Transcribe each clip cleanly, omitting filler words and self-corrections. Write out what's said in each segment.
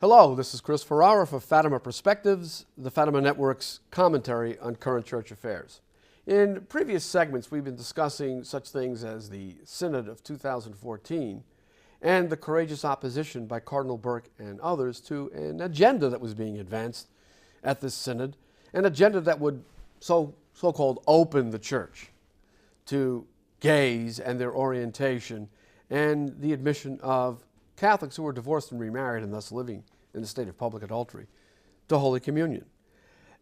Hello, this is Chris Ferrara for Fatima Perspectives, the Fatima Network's commentary on current church affairs. In previous segments, we've been discussing such things as the Synod of 2014 and the courageous opposition by Cardinal Burke and others to an agenda that was being advanced at this Synod, an agenda that would so-called open the church to gays and their orientation and the admission of Catholics who were divorced and remarried and thus living in a state of public adultery to Holy Communion.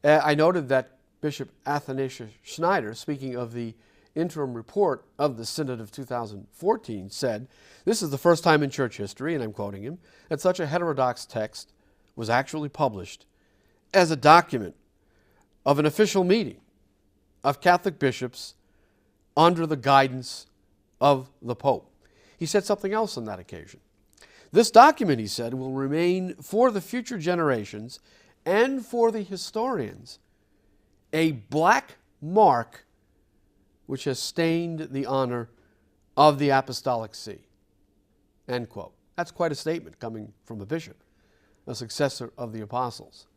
I noted that Bishop Athanasius Schneider, speaking of the interim report of the Synod of 2014, said, "This is the first time in church history," and I'm quoting him, "that such a heterodox text was actually published as a document of an official meeting of Catholic bishops under the guidance of the Pope." He said something else on that occasion. "This document," he said, "will remain for the future generations and for the historians a black mark which has stained the honor of the Apostolic See." End quote. That's quite a statement coming from a bishop, a successor of the apostles.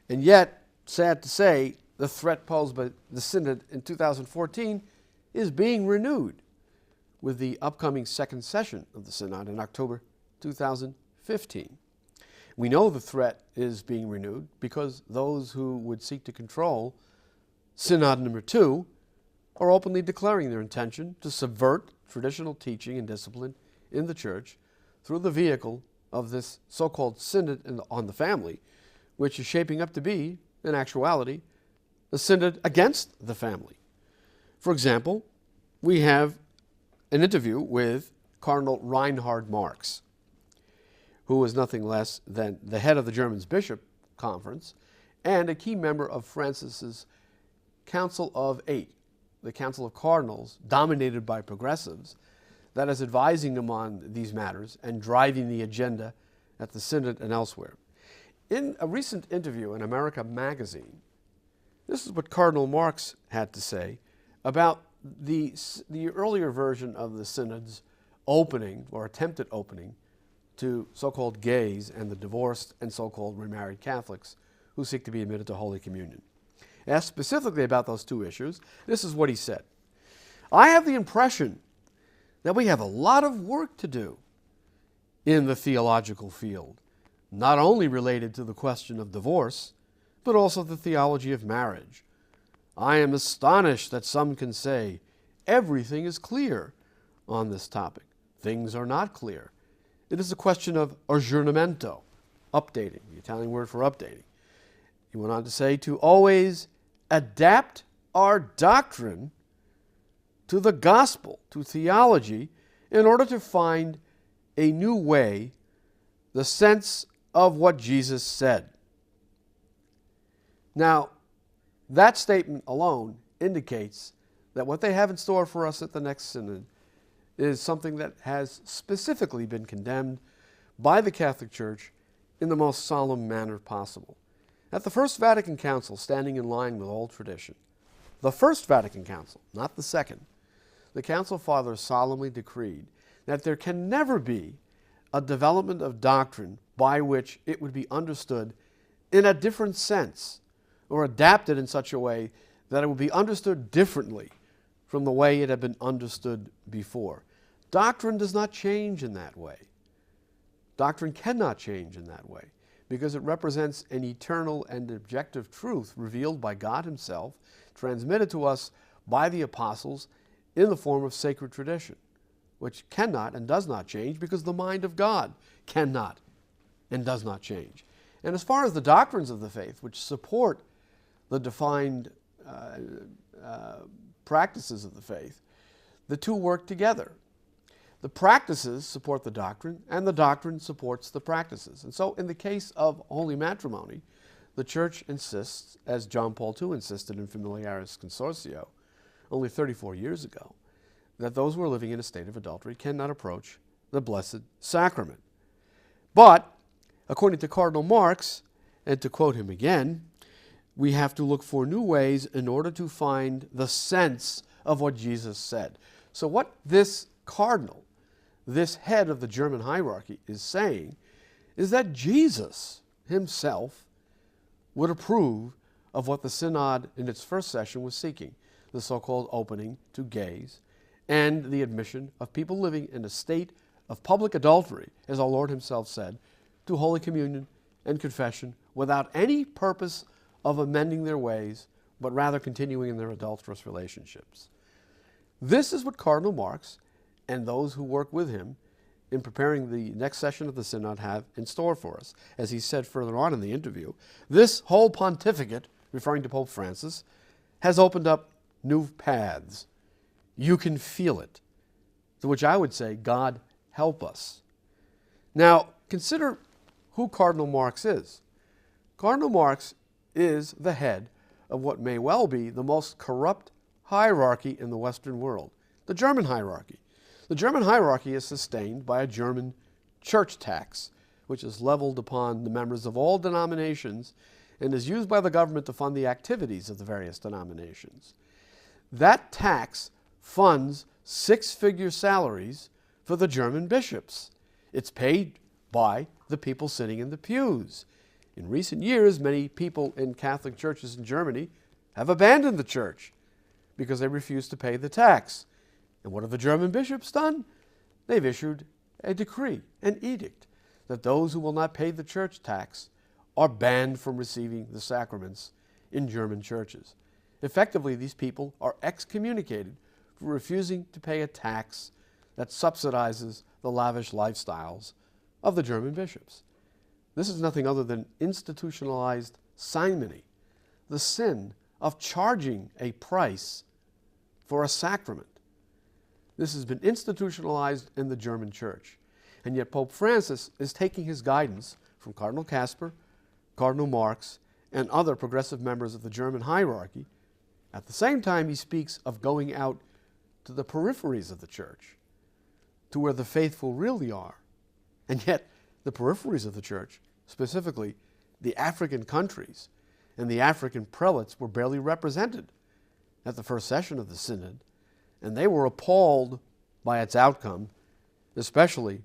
And yet, sad to say, the threat posed by the Synod in 2014 is being renewed with the upcoming second session of the Synod in October 2015. We know the threat is being renewed because those who would seek to control Synod number 2 are openly declaring their intention to subvert traditional teaching and discipline in the church through the vehicle of this so-called Synod on the family, which is shaping up to be, in actuality, a Synod against the family. For example, we have an interview with Cardinal Reinhard Marx, who was nothing less than the head of the German Bishop Conference and a key member of Francis's Council of Eight, the Council of Cardinals, dominated by progressives, that is advising him on these matters and driving the agenda at the Synod and elsewhere. In a recent interview in America magazine, this is what Cardinal Marx had to say about the earlier version of the Synod's opening, or attempted opening, to so-called gays and the divorced and so-called remarried Catholics who seek to be admitted to Holy Communion. Asked specifically about those two issues, this is what he said. "I have the impression that we have a lot of work to do in the theological field, not only related to the question of divorce, but also the theology of marriage. I am astonished that some can say everything is clear on this topic. Things are not clear. It is a question of aggiornamento, updating, the Italian word for updating." He went on to say, "to always adapt our doctrine to the gospel, to theology, in order to find a new way, the sense of what Jesus said." Now, that statement alone indicates that what they have in store for us at the next Synod is something that has specifically been condemned by the Catholic Church in the most solemn manner possible. At the First Vatican Council, standing in line with all tradition, the First Vatican Council, not the Second, the Council Fathers solemnly decreed that there can never be a development of doctrine by which it would be understood in a different sense or adapted in such a way that it would be understood differently from the way it had been understood before. Doctrine does not change in that way. Doctrine cannot change in that way because it represents an eternal and objective truth revealed by God Himself, transmitted to us by the apostles in the form of sacred tradition, which cannot and does not change because the mind of God cannot and does not change. And as far as the doctrines of the faith, which support the defined practices of the faith, the two work together. The practices support the doctrine, and the doctrine supports the practices. And so in the case of holy matrimony, the Church insists, as John Paul II insisted in Familiaris Consortio only 34 years ago, that those who are living in a state of adultery cannot approach the Blessed Sacrament. But, according to Cardinal Marx, and to quote him again, we have to look for new ways in order to find the sense of what Jesus said. So what this cardinal, this head of the German hierarchy, is saying is that Jesus himself would approve of what the Synod in its first session was seeking, the so-called opening to gays and the admission of people living in a state of public adultery, as our Lord himself said, to Holy Communion and confession without any purpose of amending their ways, but rather continuing in their adulterous relationships. This is what Cardinal Marx and those who work with him in preparing the next session of the Synod have in store for us. As he said further on in the interview, this whole pontificate, referring to Pope Francis, has opened up new paths. You can feel it. To which I would say, God help us. Now, consider who Cardinal Marx is. Cardinal Marx is the head of what may well be the most corrupt hierarchy in the Western world, the German hierarchy. The German hierarchy is sustained by a German church tax, which is leveled upon the members of all denominations and is used by the government to fund the activities of the various denominations. That tax funds six-figure salaries for the German bishops. It's paid by the people sitting in the pews. In recent years, many people in Catholic churches in Germany have abandoned the church because they refuse to pay the tax. And what have the German bishops done? They've issued a decree, an edict, that those who will not pay the church tax are banned from receiving the sacraments in German churches. Effectively, these people are excommunicated for refusing to pay a tax that subsidizes the lavish lifestyles of the German bishops. This is nothing other than institutionalized simony, the sin of charging a price for a sacrament. This has been institutionalized in the German church. And yet Pope Francis is taking his guidance from Cardinal Casper, Cardinal Marx, and other progressive members of the German hierarchy. At the same time, he speaks of going out to the peripheries of the church, to where the faithful really are. And yet, the peripheries of the church, specifically the African countries and the African prelates, were barely represented at the first session of the Synod, and they were appalled by its outcome, especially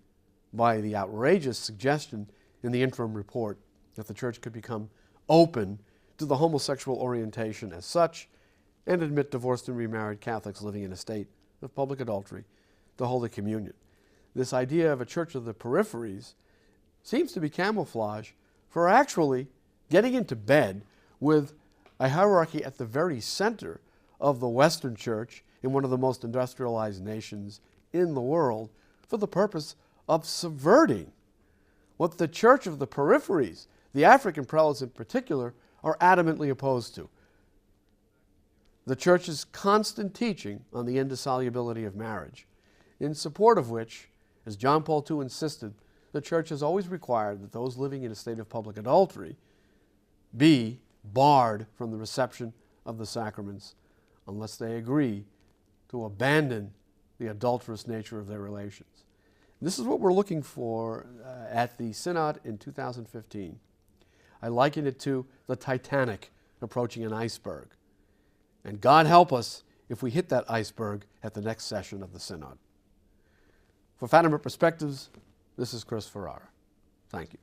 by the outrageous suggestion in the interim report that the church could become open to the homosexual orientation as such and admit divorced and remarried Catholics living in a state of public adultery to Holy Communion. This idea of a church of the peripheries seems to be camouflage for actually getting into bed with a hierarchy at the very center of the Western Church in one of the most industrialized nations in the world for the purpose of subverting what the church of the peripheries, the African prelates in particular, are adamantly opposed to. The church's constant teaching on the indissolubility of marriage, in support of which, as John Paul II insisted, the church has always required that those living in a state of public adultery be barred from the reception of the sacraments unless they agree to abandon the adulterous nature of their relations. This is what we're looking for at the Synod in 2015. I liken it to the Titanic approaching an iceberg. And God help us if we hit that iceberg at the next session of the Synod. For Fatima Perspectives, this is Chris Ferrara. Thank you.